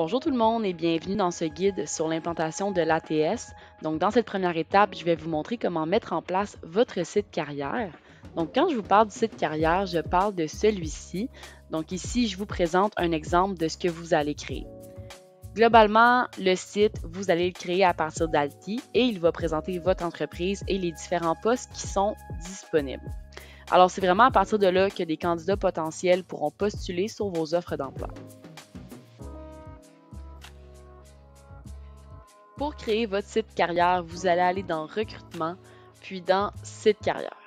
Bonjour tout le monde et bienvenue dans ce guide sur l'implantation de l'ATS. Donc dans cette première étape, je vais vous montrer comment mettre en place votre site carrière. Donc quand je vous parle du site carrière, je parle de celui-ci. Donc ici, je vous présente un exemple de ce que vous allez créer. Globalement, le site, vous allez le créer à partir d'Alti et il va présenter votre entreprise et les différents postes qui sont disponibles. Alors c'est vraiment à partir de là que des candidats potentiels pourront postuler sur vos offres d'emploi. Pour créer votre site carrière, vous allez aller dans Recrutement, puis dans Site carrière.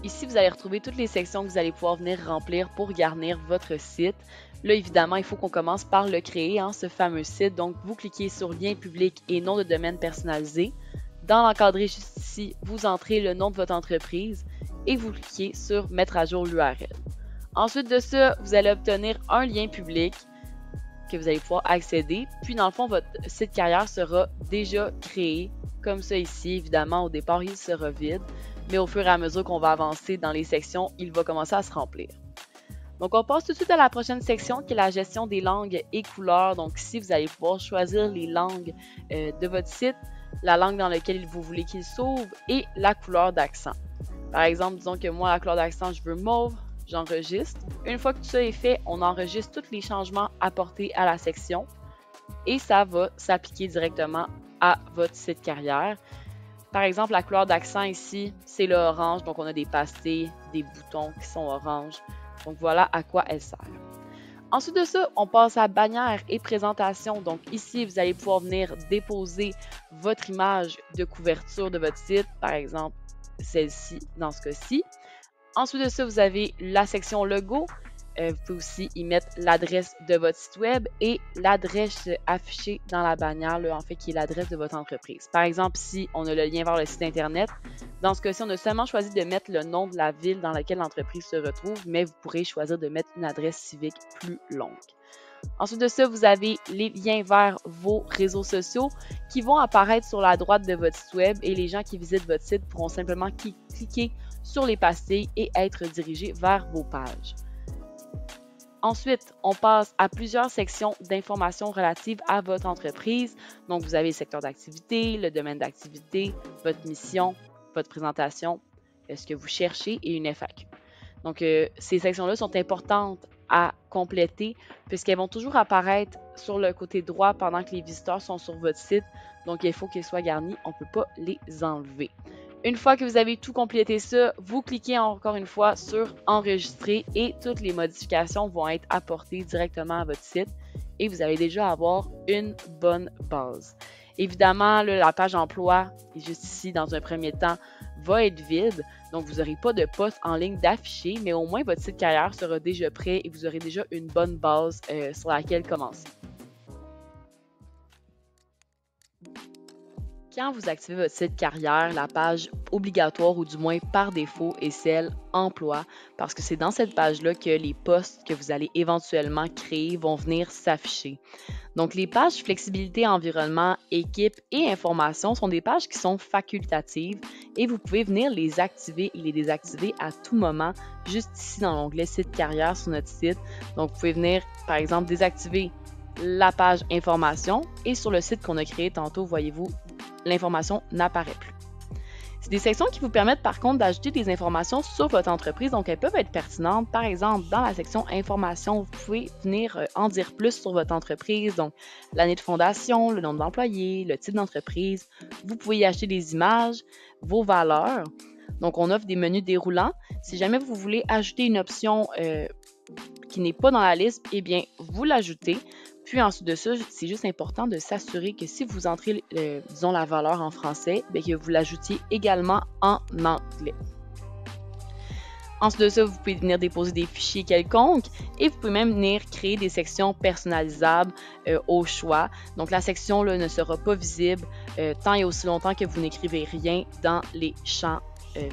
Ici, vous allez retrouver toutes les sections que vous allez pouvoir venir remplir pour garnir votre site. Là, évidemment, il faut qu'on commence par le créer, ce fameux site. Donc, vous cliquez sur Lien public et nom de domaine personnalisé. Dans l'encadré juste ici, vous entrez le nom de votre entreprise et vous cliquez sur Mettre à jour l'URL. Ensuite de ça, vous allez obtenir un lien public que vous allez pouvoir accéder. Puis, dans le fond, votre site carrière sera déjà créé comme ça ici. Évidemment, au départ, il sera vide, mais au fur et à mesure qu'on va avancer dans les sections, il va commencer à se remplir. Donc, on passe tout de suite à la prochaine section qui est la gestion des langues et couleurs. Donc, ici, vous allez pouvoir choisir les langues de votre site, la langue dans laquelle vous voulez qu'il s'ouvre et la couleur d'accent. Par exemple, disons que moi, la couleur d'accent, je veux mauve. J'enregistre. Une fois que tout ça est fait, on enregistre tous les changements apportés à la section et ça va s'appliquer directement à votre site carrière. Par exemple, la couleur d'accent ici, c'est le orange. Donc, on a des pastilles, des boutons qui sont orange. Donc, voilà à quoi elle sert. Ensuite de ça, on passe à bannière et présentation. Donc, ici, vous allez pouvoir venir déposer votre image de couverture de votre site. Par exemple, celle-ci dans ce cas-ci. Ensuite de ça, vous avez la section logo. Vous pouvez aussi y mettre l'adresse de votre site web et l'adresse affichée dans la bannière, en fait, qui est l'adresse de votre entreprise. Par exemple, si on a le lien vers le site Internet, dans ce cas-ci, on a seulement choisi de mettre le nom de la ville dans laquelle l'entreprise se retrouve, mais vous pourrez choisir de mettre une adresse civique plus longue. Ensuite de ça, vous avez les liens vers vos réseaux sociaux qui vont apparaître sur la droite de votre site web et les gens qui visitent votre site pourront simplement cliquer sur les pastilles et être dirigés vers vos pages. Ensuite, on passe à plusieurs sections d'informations relatives à votre entreprise. Donc, vous avez le secteur d'activité, le domaine d'activité, votre mission, votre présentation, ce que vous cherchez et une FAQ. Donc, ces sections-là sont importantes à compléter puisqu'elles vont toujours apparaître sur le côté droit pendant que les visiteurs sont sur votre site. Donc, il faut qu'elles soient garnies. On ne peut pas les enlever. Une fois que vous avez tout complété ça, vous cliquez encore une fois sur Enregistrer et toutes les modifications vont être apportées directement à votre site et vous allez déjà avoir une bonne base. Évidemment, là, la page emploi est juste ici dans un premier temps va être vide, donc vous n'aurez pas de poste en ligne d'afficher, mais au moins votre site carrière sera déjà prêt et vous aurez déjà une bonne base sur laquelle commencer. Quand vous activez votre site carrière, la page obligatoire ou du moins par défaut est celle emploi parce que c'est dans cette page-là que les postes que vous allez éventuellement créer vont venir s'afficher. Donc, les pages flexibilité, environnement, équipe et information sont des pages qui sont facultatives et vous pouvez venir les activer et les désactiver à tout moment juste ici dans l'onglet site carrière sur notre site. Donc, vous pouvez venir, par exemple, désactiver la page information et sur le site qu'on a créé tantôt, voyez-vous, l'information n'apparaît plus. C'est des sections qui vous permettent par contre d'ajouter des informations sur votre entreprise, donc elles peuvent être pertinentes. Par exemple, dans la section information, vous pouvez venir en dire plus sur votre entreprise, donc l'année de fondation, le nombre d'employés, le type d'entreprise. Vous pouvez y acheter des images, vos valeurs. Donc, on offre des menus déroulants. Si jamais vous voulez ajouter une option qui n'est pas dans la liste, eh bien, vous l'ajoutez. Puis ensuite de ça, c'est juste important de s'assurer que si vous entrez, disons, la valeur en français, bien, que vous l'ajoutiez également en anglais. Ensuite de ça, vous pouvez venir déposer des fichiers quelconques et vous pouvez même venir créer des sections personnalisables au choix. Donc, la section là, ne sera pas visible tant et aussi longtemps que vous n'écrivez rien dans les champs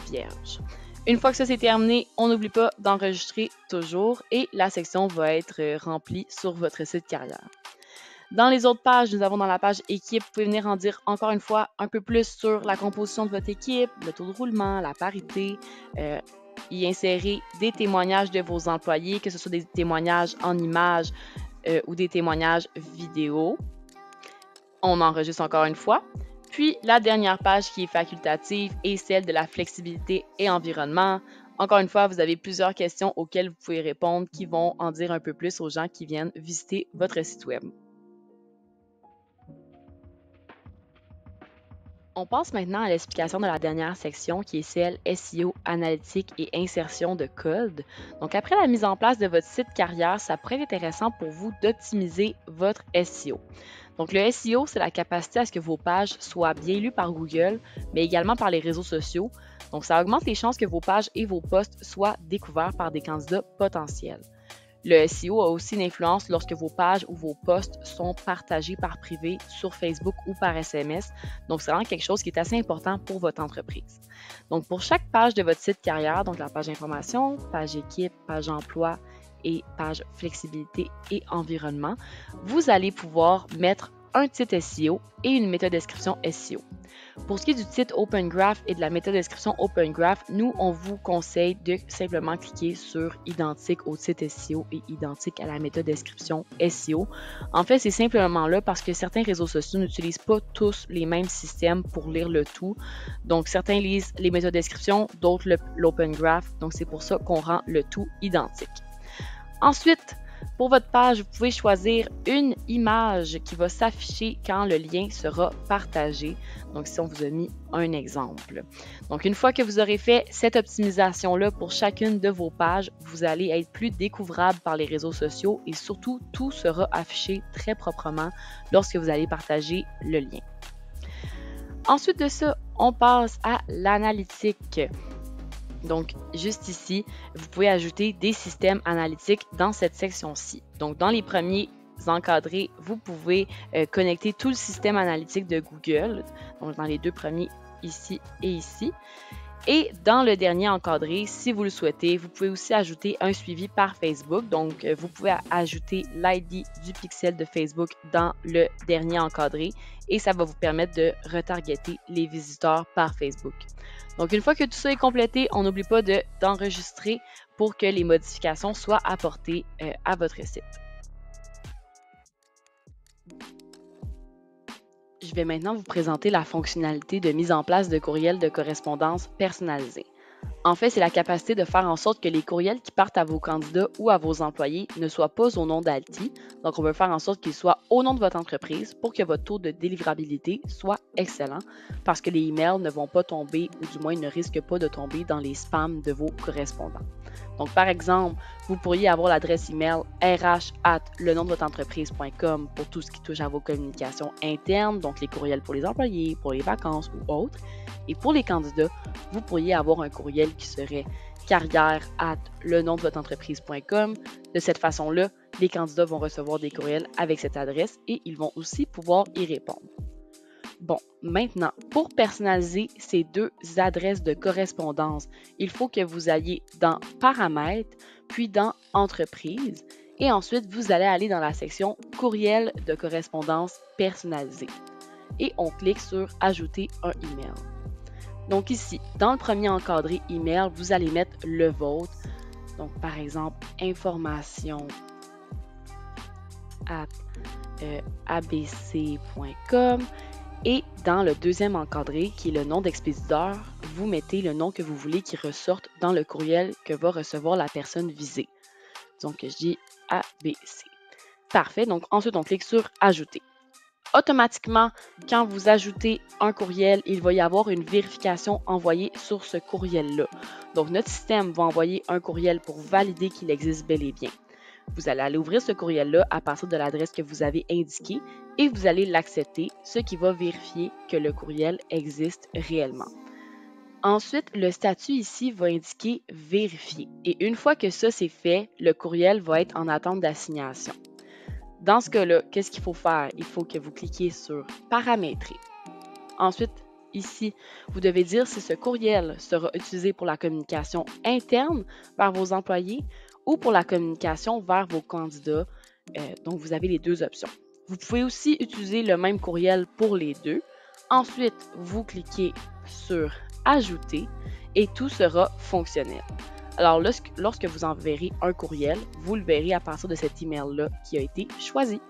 vierges. Une fois que ça c'est terminé, on n'oublie pas d'enregistrer toujours et la section va être remplie sur votre site carrière. Dans les autres pages, nous avons dans la page équipe, vous pouvez venir en dire encore une fois un peu plus sur la composition de votre équipe, le taux de roulement, la parité, y insérer des témoignages de vos employés, que ce soit des témoignages en images ou des témoignages vidéo. On enregistre encore une fois. Puis la dernière page qui est facultative est celle de la flexibilité et environnement. Encore une fois, vous avez plusieurs questions auxquelles vous pouvez répondre qui vont en dire un peu plus aux gens qui viennent visiter votre site web. On passe maintenant à l'explication de la dernière section qui est celle SEO, analytique et insertion de code. Donc après la mise en place de votre site carrière, ça pourrait être intéressant pour vous d'optimiser votre SEO. Donc le SEO, c'est la capacité à ce que vos pages soient bien lues par Google, mais également par les réseaux sociaux. Donc ça augmente les chances que vos pages et vos posts soient découverts par des candidats potentiels. Le SEO a aussi une influence lorsque vos pages ou vos posts sont partagés par privé sur Facebook ou par SMS. Donc, c'est vraiment quelque chose qui est assez important pour votre entreprise. Donc, pour chaque page de votre site carrière, donc la page information, page équipe, page emploi et page flexibilité et environnement, vous allez pouvoir mettre un titre SEO et une méthode description SEO. Pour ce qui est du titre Open Graph et de la méthode description Open Graph, nous, on vous conseille de simplement cliquer sur identique au titre SEO et identique à la méthode description SEO. En fait, c'est simplement là parce que certains réseaux sociaux n'utilisent pas tous les mêmes systèmes pour lire le tout. Donc, certains lisent les méthodes description, d'autres l'Open Graph. Donc, c'est pour ça qu'on rend le tout identique. Ensuite, pour votre page, vous pouvez choisir une image qui va s'afficher quand le lien sera partagé. Donc, ici, on vous a mis un exemple. Donc, une fois que vous aurez fait cette optimisation-là pour chacune de vos pages, vous allez être plus découvrable par les réseaux sociaux et surtout, tout sera affiché très proprement lorsque vous allez partager le lien. Ensuite de ça, on passe à l'analytique. Donc, juste ici, vous pouvez ajouter des systèmes analytiques dans cette section-ci. Donc, dans les premiers encadrés, vous pouvez connecter tout le système analytique de Google. Donc, dans les deux premiers, ici et ici. Et dans le dernier encadré, si vous le souhaitez, vous pouvez aussi ajouter un suivi par Facebook. Donc, vous pouvez ajouter l'ID du pixel de Facebook dans le dernier encadré et ça va vous permettre de retargeter les visiteurs par Facebook. Donc, une fois que tout ça est complété, on n'oublie pas d'enregistrer pour que les modifications soient apportées à votre site. Je vais maintenant vous présenter la fonctionnalité de mise en place de courriels de correspondance personnalisés. En fait, c'est la capacité de faire en sorte que les courriels qui partent à vos candidats ou à vos employés ne soient pas au nom d'Alti. Donc, on veut faire en sorte qu'ils soient au nom de votre entreprise pour que votre taux de délivrabilité soit excellent parce que les emails ne vont pas tomber ou du moins ils ne risquent pas de tomber dans les spams de vos correspondants. Donc, par exemple, vous pourriez avoir l'adresse email rh@lenomdevotreentreprise.com pour tout ce qui touche à vos communications internes, donc les courriels pour les employés, pour les vacances ou autres. Et pour les candidats, vous pourriez avoir un courriel qui serait carrière@lenomdevotreentreprise.com. De cette façon-là, les candidats vont recevoir des courriels avec cette adresse et ils vont aussi pouvoir y répondre. Bon, maintenant, pour personnaliser ces deux adresses de correspondance, il faut que vous alliez dans Paramètres, puis dans Entreprise, et ensuite vous allez aller dans la section Courriel de correspondance personnalisé. Et on clique sur Ajouter un email. Donc ici, dans le premier encadré email, vous allez mettre le vôtre. Donc par exemple, information@abc.com. Et dans le deuxième encadré, qui est le nom d'expéditeur, vous mettez le nom que vous voulez qui ressorte dans le courriel que va recevoir la personne visée. Donc, je dis ABC. Parfait. Donc, ensuite, on clique sur Ajouter. Automatiquement, quand vous ajoutez un courriel, il va y avoir une vérification envoyée sur ce courriel-là. Donc, notre système va envoyer un courriel pour valider qu'il existe bel et bien. Vous allez aller ouvrir ce courriel-là à partir de l'adresse que vous avez indiquée et vous allez l'accepter, ce qui va vérifier que le courriel existe réellement. Ensuite, le statut ici va indiquer « Vérifier » et une fois que ça c'est fait, le courriel va être en attente d'assignation. Dans ce cas-là, qu'est-ce qu'il faut faire? Il faut que vous cliquiez sur « Paramétrer ». Ensuite, ici, vous devez dire si ce courriel sera utilisé pour la communication interne vers vos employés ou pour la communication vers vos candidats. Donc, vous avez les deux options. Vous pouvez aussi utiliser le même courriel pour les deux. Ensuite, vous cliquez sur « Ajouter » et tout sera fonctionnel. Alors, lorsque vous enverrez un courriel, vous le verrez à partir de cet email-là qui a été choisi.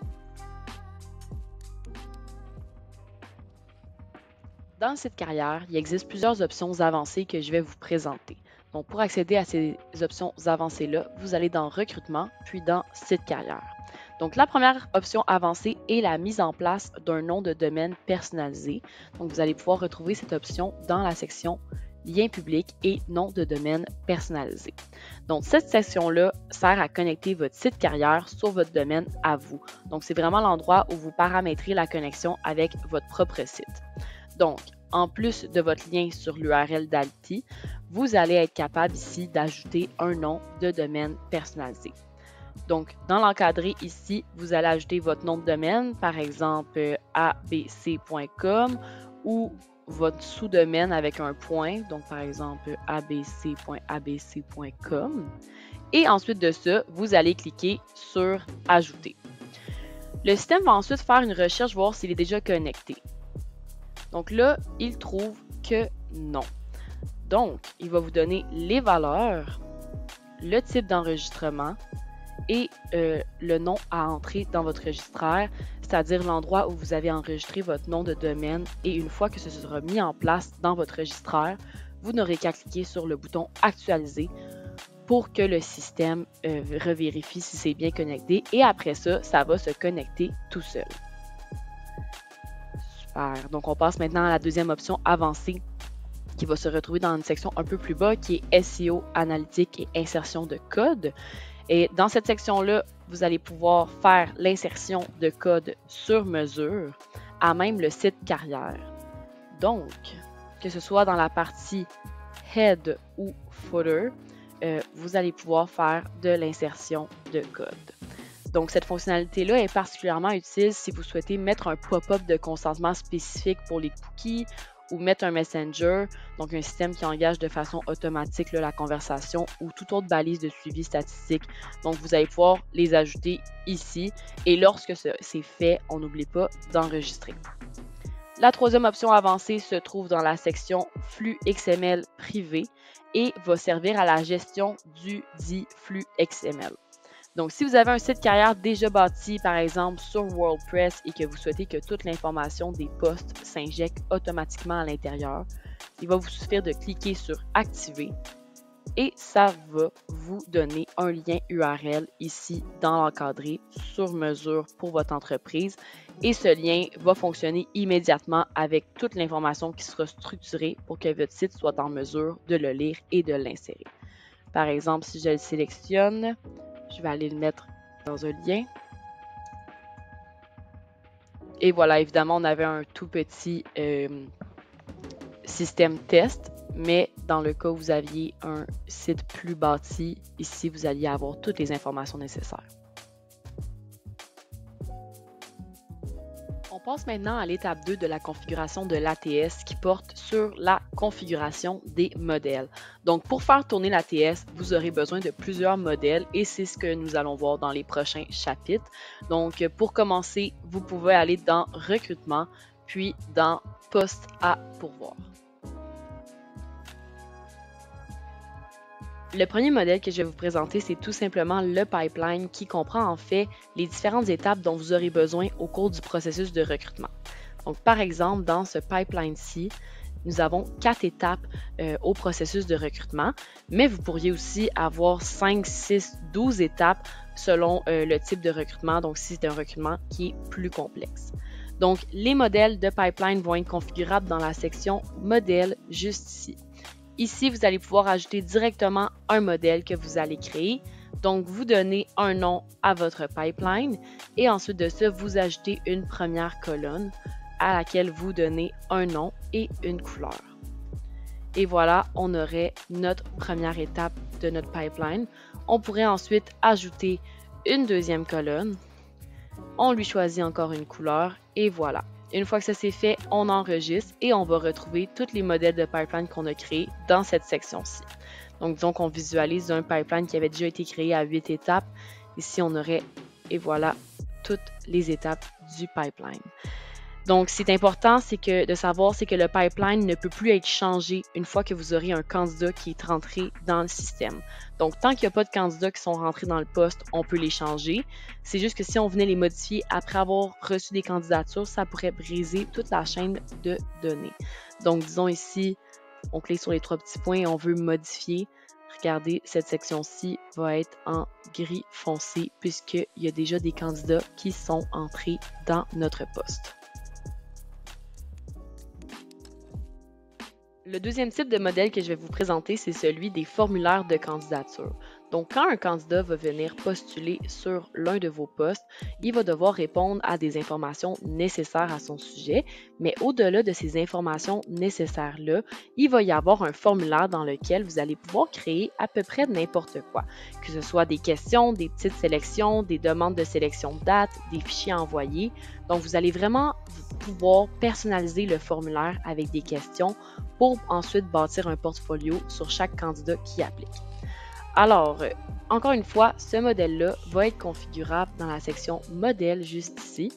Dans le site carrière, il existe plusieurs options avancées que je vais vous présenter. Donc, pour accéder à ces options avancées-là, vous allez dans Recrutement, puis dans Site carrière. Donc, la première option avancée est la mise en place d'un nom de domaine personnalisé. Donc, vous allez pouvoir retrouver cette option dans la section Liens publics et nom de domaine personnalisé. Donc, cette section-là sert à connecter votre site carrière sur votre domaine à vous. Donc, c'est vraiment l'endroit où vous paramétrez la connexion avec votre propre site. Donc, en plus de votre lien sur l'URL d'Alti, vous allez être capable ici d'ajouter un nom de domaine personnalisé. Donc, dans l'encadré ici, vous allez ajouter votre nom de domaine, par exemple abc.com ou votre sous-domaine avec un point, donc par exemple abc.abc.com. Et ensuite de ça, vous allez cliquer sur Ajouter. Le système va ensuite faire une recherche, voir s'il est déjà connecté. Donc là, il trouve que non. Donc, il va vous donner les valeurs, le type d'enregistrement et le nom à entrer dans votre registraire, c'est-à-dire l'endroit où vous avez enregistré votre nom de domaine. Et une fois que ce sera mis en place dans votre registraire, vous n'aurez qu'à cliquer sur le bouton Actualiser pour que le système revérifie si c'est bien connecté. Et après ça, ça va se connecter tout seul. Super. Donc, on passe maintenant à la deuxième option avancée qui va se retrouver dans une section un peu plus bas qui est SEO, analytique et insertion de code. Et dans cette section-là, vous allez pouvoir faire l'insertion de code sur mesure à même le site carrière. Donc, que ce soit dans la partie Head ou Footer, vous allez pouvoir faire de l'insertion de code. Donc, cette fonctionnalité-là est particulièrement utile si vous souhaitez mettre un pop-up de consentement spécifique pour les cookies ou mettre un messenger, donc un système qui engage de façon automatique la conversation ou toute autre balise de suivi statistique. Donc, vous allez pouvoir les ajouter ici et lorsque c'est fait, on n'oublie pas d'enregistrer. La troisième option avancée se trouve dans la section Flux XML privé et va servir à la gestion du dit flux XML. Donc, si vous avez un site carrière déjà bâti, par exemple sur WordPress et que vous souhaitez que toute l'information des posts s'injecte automatiquement à l'intérieur, il va vous suffire de cliquer sur Activer et ça va vous donner un lien URL ici dans l'encadré sur mesure pour votre entreprise. Et ce lien va fonctionner immédiatement avec toute l'information qui sera structurée pour que votre site soit en mesure de le lire et de l'insérer. Par exemple, si je le sélectionne, je vais aller le mettre dans un lien. Et voilà, évidemment, on avait un tout petit système test, mais dans le cas où vous aviez un site plus bâti, ici, vous alliez avoir toutes les informations nécessaires. On passe maintenant à l'étape 2 de la configuration de l'ATS qui porte sur la configuration des modèles. Donc, pour faire tourner l'ATS, vous aurez besoin de plusieurs modèles et c'est ce que nous allons voir dans les prochains chapitres. Donc, pour commencer, vous pouvez aller dans Recrutement, puis dans Poste à pourvoir. Le premier modèle que je vais vous présenter, c'est tout simplement le pipeline qui comprend en fait les différentes étapes dont vous aurez besoin au cours du processus de recrutement. Donc, par exemple, dans ce pipeline-ci, nous avons 4 étapes au processus de recrutement, mais vous pourriez aussi avoir 5, 6, 12 étapes selon le type de recrutement, donc si c'est un recrutement qui est plus complexe. Donc, les modèles de pipeline vont être configurables dans la section Modèles juste ici. Ici, vous allez pouvoir ajouter directement un modèle que vous allez créer. Donc, vous donnez un nom à votre pipeline et ensuite de ça, vous ajoutez une première colonne à laquelle vous donnez un nom et une couleur. Et voilà, on aurait notre première étape de notre pipeline. On pourrait ensuite ajouter une deuxième colonne. On lui choisit encore une couleur et voilà. Une fois que ça c'est fait, on enregistre et on va retrouver tous les modèles de pipeline qu'on a créés dans cette section-ci. Donc, disons qu'on visualise un pipeline qui avait déjà été créé à 8 étapes. Ici, on aurait, et voilà, toutes les étapes du pipeline. Donc, c'est important, de savoir, c'est que le pipeline ne peut plus être changé une fois que vous aurez un candidat qui est rentré dans le système. Donc, tant qu'il n'y a pas de candidats qui sont rentrés dans le poste, on peut les changer. C'est juste que si on venait les modifier après avoir reçu des candidatures, ça pourrait briser toute la chaîne de données. Donc, disons ici, on clique sur les 3 petits points et on veut modifier. Regardez, cette section-ci va être en gris foncé puisqu'il y a déjà des candidats qui sont entrés dans notre poste. Le deuxième type de modèle que je vais vous présenter, c'est celui des formulaires de candidature. Donc, quand un candidat va venir postuler sur l'un de vos postes, il va devoir répondre à des informations nécessaires à son sujet, mais au-delà de ces informations nécessaires-là, il va y avoir un formulaire dans lequel vous allez pouvoir créer à peu près n'importe quoi, que ce soit des questions, des petites sélections, des demandes de sélection de date, des fichiers envoyés. Donc, vous allez vraiment pouvoir personnaliser le formulaire avec des questions pour ensuite bâtir un portfolio sur chaque candidat qui applique. Alors, encore une fois, ce modèle-là va être configurable dans la section modèle juste ici.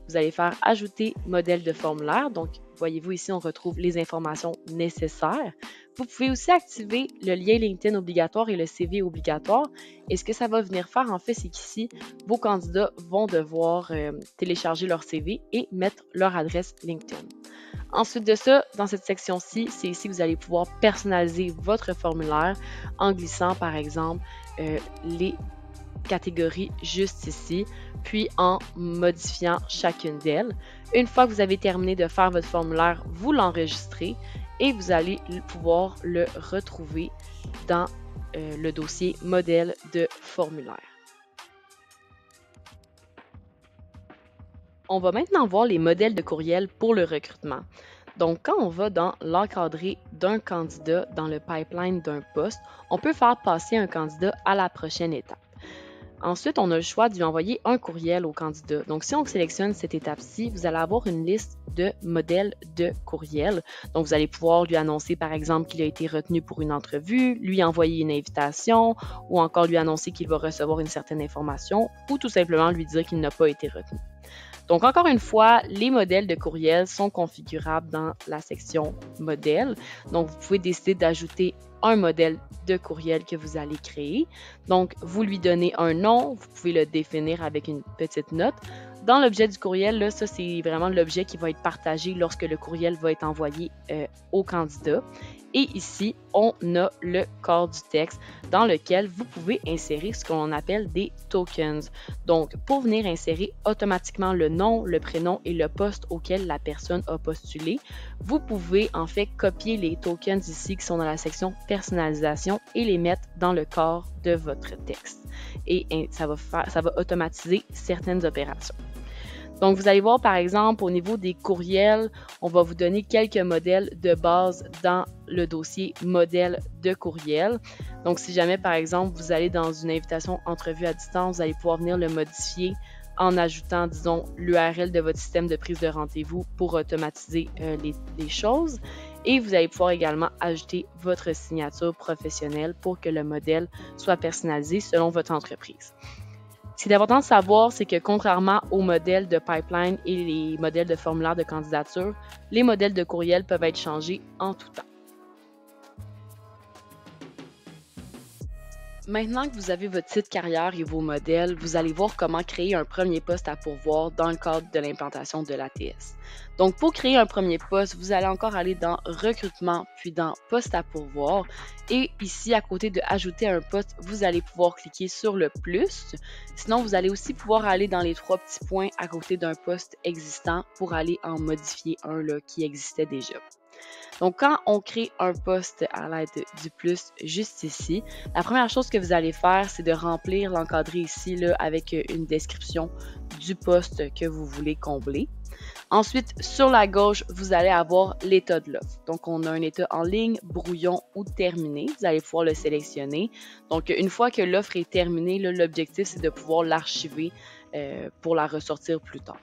Vous allez faire ajouter modèle de formulaire. Donc, voyez-vous ici, on retrouve les informations nécessaires. Vous pouvez aussi activer le lien LinkedIn obligatoire et le CV obligatoire. Et ce que ça va venir faire, en fait, c'est qu'ici, vos candidats vont devoir télécharger leur CV et mettre leur adresse LinkedIn. Ensuite de ça, dans cette section-ci, c'est ici que vous allez pouvoir personnaliser votre formulaire en glissant, par exemple, les catégories juste ici, puis en modifiant chacune d'elles. Une fois que vous avez terminé de faire votre formulaire, vous l'enregistrez et vous allez pouvoir le retrouver dans le dossier modèle de formulaire. On va maintenant voir les modèles de courriel pour le recrutement. Donc, quand on va dans l'encadré d'un candidat dans le pipeline d'un poste, on peut faire passer un candidat à la prochaine étape. Ensuite, on a le choix de lui envoyer un courriel au candidat. Donc, si on sélectionne cette étape-ci, vous allez avoir une liste de modèles de courriel. Donc, vous allez pouvoir lui annoncer, par exemple, qu'il a été retenu pour une entrevue, lui envoyer une invitation ou encore lui annoncer qu'il va recevoir une certaine information ou tout simplement lui dire qu'il n'a pas été retenu. Donc, encore une fois, les modèles de courriel sont configurables dans la section modèle. Donc, vous pouvez décider d'ajouter un modèle de courriel que vous allez créer. Donc, vous lui donnez un nom, vous pouvez le définir avec une petite note. Dans l'objet du courriel, là, ça, c'est vraiment l'objet qui va être partagé lorsque le courriel va être envoyé au candidat. Et ici, on a le corps du texte dans lequel vous pouvez insérer ce qu'on appelle des tokens. Donc, pour venir insérer automatiquement le nom, le prénom et le poste auquel la personne a postulé, vous pouvez en fait copier les tokens ici qui sont dans la section personnalisation et les mettre dans le corps de votre texte. Et ça va automatiser certaines opérations. Donc, vous allez voir, par exemple, au niveau des courriels, on va vous donner quelques modèles de base dans le dossier modèle de courriel. Donc, si jamais, par exemple, vous allez dans une invitation entrevue à distance, vous allez pouvoir venir le modifier en ajoutant, disons, l'URL de votre système de prise de rendez-vous pour automatiser les choses. Et vous allez pouvoir également ajouter votre signature professionnelle pour que le modèle soit personnalisé selon votre entreprise. Ce qui est important de savoir, c'est que contrairement aux modèles de pipeline et les modèles de formulaire de candidature, les modèles de courriel peuvent être changés en tout temps. Maintenant que vous avez votre site carrière et vos modèles, vous allez voir comment créer un premier poste à pourvoir dans le cadre de l'implantation de l'ATS. Donc, pour créer un premier poste, vous allez encore aller dans Recrutement, puis dans Poste à pourvoir. Et ici, à côté de Ajouter un poste, vous allez pouvoir cliquer sur le plus. Sinon, vous allez aussi pouvoir aller dans les 3 petits points à côté d'un poste existant pour aller en modifier un là, qui existait déjà. Donc, quand on crée un poste à l'aide du plus juste ici, la première chose que vous allez faire, c'est de remplir l'encadré ici là, avec une description du poste que vous voulez combler. Ensuite, sur la gauche, vous allez avoir l'état de l'offre. Donc, on a un état en ligne, brouillon ou terminé. Vous allez pouvoir le sélectionner. Donc, une fois que l'offre est terminée, l'objectif, c'est de pouvoir l'archiver pour la ressortir plus tard.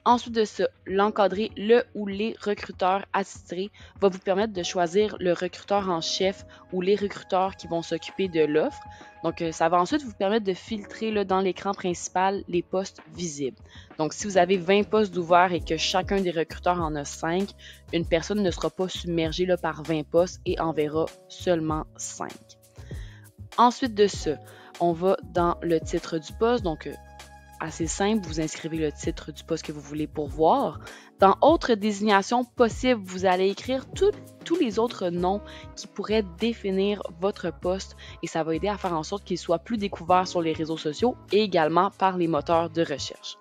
Ensuite de ça, l'encadrer le ou les recruteurs attitrés va vous permettre de choisir le recruteur en chef ou les recruteurs qui vont s'occuper de l'offre. Donc, ça va ensuite vous permettre de filtrer là, dans l'écran principal les postes visibles. Donc, si vous avez 20 postes d'ouverts et que chacun des recruteurs en a 5, une personne ne sera pas submergée là, par 20 postes et en verra seulement 5. Ensuite de ça, on va dans le titre du poste. Donc, assez simple, vous inscrivez le titre du poste que vous voulez pourvoir. Dans autres désignations possibles, vous allez écrire tous les autres noms qui pourraient définir votre poste et ça va aider à faire en sorte qu'il soit plus découvert sur les réseaux sociaux et également par les moteurs de recherche.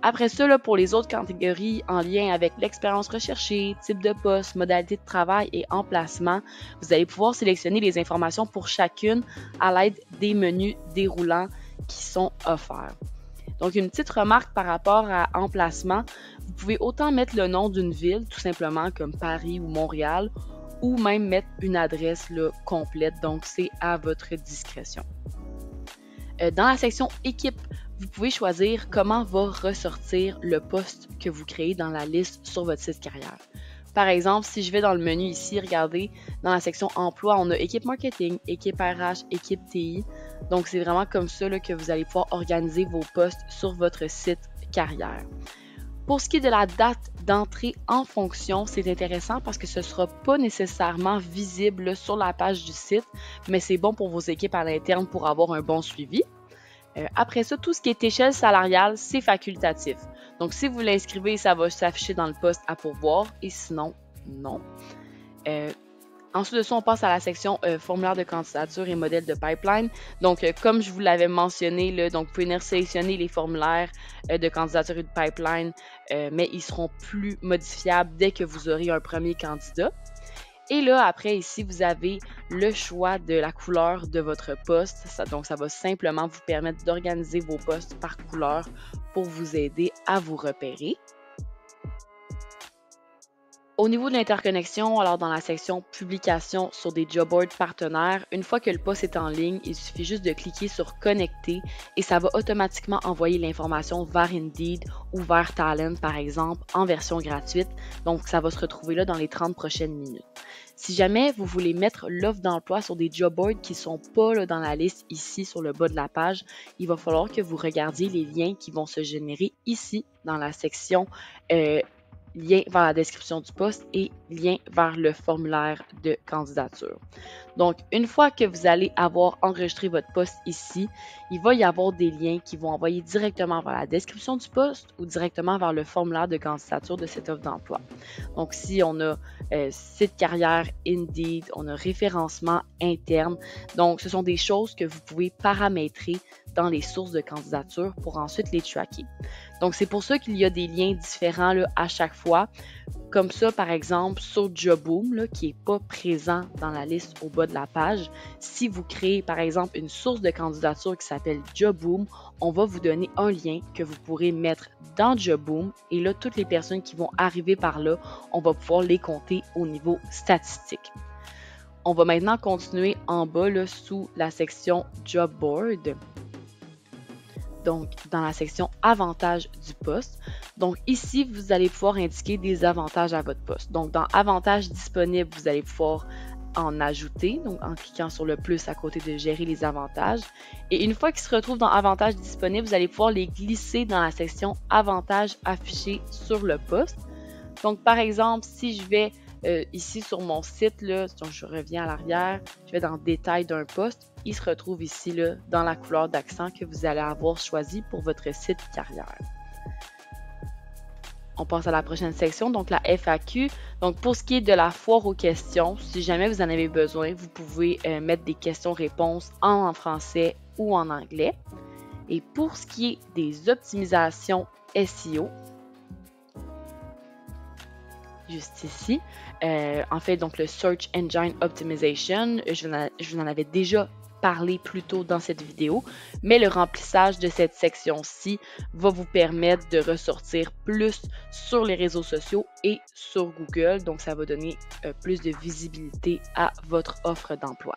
Après ça, là, pour les autres catégories en lien avec l'expérience recherchée, type de poste, modalité de travail et emplacement, vous allez pouvoir sélectionner les informations pour chacune à l'aide des menus déroulants qui sont offerts. Donc, une petite remarque par rapport à emplacement, vous pouvez autant mettre le nom d'une ville, tout simplement comme Paris ou Montréal, ou même mettre une adresse là, complète, donc c'est à votre discrétion. Dans la section équipe, vous pouvez choisir comment va ressortir le poste que vous créez dans la liste sur votre site carrière. Par exemple, si je vais dans le menu ici, regardez, dans la section emploi, on a équipe marketing, équipe RH, équipe TI. Donc, c'est vraiment comme ça là, que vous allez pouvoir organiser vos postes sur votre site carrière. Pour ce qui est de la date d'entrée en fonction, c'est intéressant parce que ce ne sera pas nécessairement visible là, sur la page du site, mais c'est bon pour vos équipes à l'interne pour avoir un bon suivi. Après ça, tout ce qui est échelle salariale, c'est facultatif. Donc, si vous l'inscrivez, ça va s'afficher dans le poste à pourvoir et sinon, non. Ensuite de ça, on passe à la section formulaire de candidature et modèle de pipeline. Donc, comme je vous l'avais mentionné, là, donc vous pouvez venir sélectionner les formulaires de candidature et de pipeline, mais ils seront plus modifiables dès que vous aurez un premier candidat. Et là, après, ici, vous avez le choix de la couleur de votre poste. Donc, ça va simplement vous permettre d'organiser vos postes par couleur pour vous aider à vous repérer. Au niveau de l'interconnexion, alors dans la section publication sur des job boards partenaires, une fois que le poste est en ligne, il suffit juste de cliquer sur connecter et ça va automatiquement envoyer l'information vers Indeed ou vers Talent par exemple en version gratuite. Donc ça va se retrouver là dans les 30 prochaines minutes. Si jamais vous voulez mettre l'offre d'emploi sur des job boards qui ne sont pas là, dans la liste ici sur le bas de la page, il va falloir que vous regardiez les liens qui vont se générer ici dans la section lien vers la description du poste et lien vers le formulaire de candidature. Donc, une fois que vous allez avoir enregistré votre poste ici, il va y avoir des liens qui vont envoyer directement vers la description du poste ou directement vers le formulaire de candidature de cette offre d'emploi. Donc, si on a site carrière, Indeed, on a référencement interne. Donc, ce sont des choses que vous pouvez paramétrer dans les sources de candidature pour ensuite les tracker. Donc, c'est pour ça qu'il y a des liens différents là, à chaque fois. Comme ça, par exemple, sur Jobboom, là, qui n'est pas présent dans la liste au bas de la page, si vous créez, par exemple, une source de candidature qui s'appelle Jobboom, on va vous donner un lien que vous pourrez mettre dans Jobboom. Et là, toutes les personnes qui vont arriver par là, on va pouvoir les compter au niveau statistique. On va maintenant continuer en bas là, sous la section Job Board. Donc, dans la section avantages du poste. Donc, ici, vous allez pouvoir indiquer des avantages à votre poste. Donc, dans avantages disponibles, vous allez pouvoir en ajouter, donc en cliquant sur le plus à côté de gérer les avantages. Et une fois qu'ils se retrouvent dans avantages disponibles, vous allez pouvoir les glisser dans la section avantages affichés sur le poste. Donc, par exemple, si je vais ici sur mon site, là, donc je reviens à l'arrière, je vais dans détail d'un poste, il se retrouve ici là, dans la couleur d'accent que vous allez avoir choisi pour votre site carrière. On passe à la prochaine section, donc la FAQ. Donc pour ce qui est de la foire aux questions, si jamais vous en avez besoin, vous pouvez mettre des questions-réponses en français ou en anglais. Et pour ce qui est des optimisations SEO, juste ici, en fait, donc le Search Engine Optimization, je vous en avais déjà parlé plus tôt dans cette vidéo, mais le remplissage de cette section-ci va vous permettre de ressortir plus sur les réseaux sociaux et sur Google, donc ça va donner plus de visibilité à votre offre d'emploi.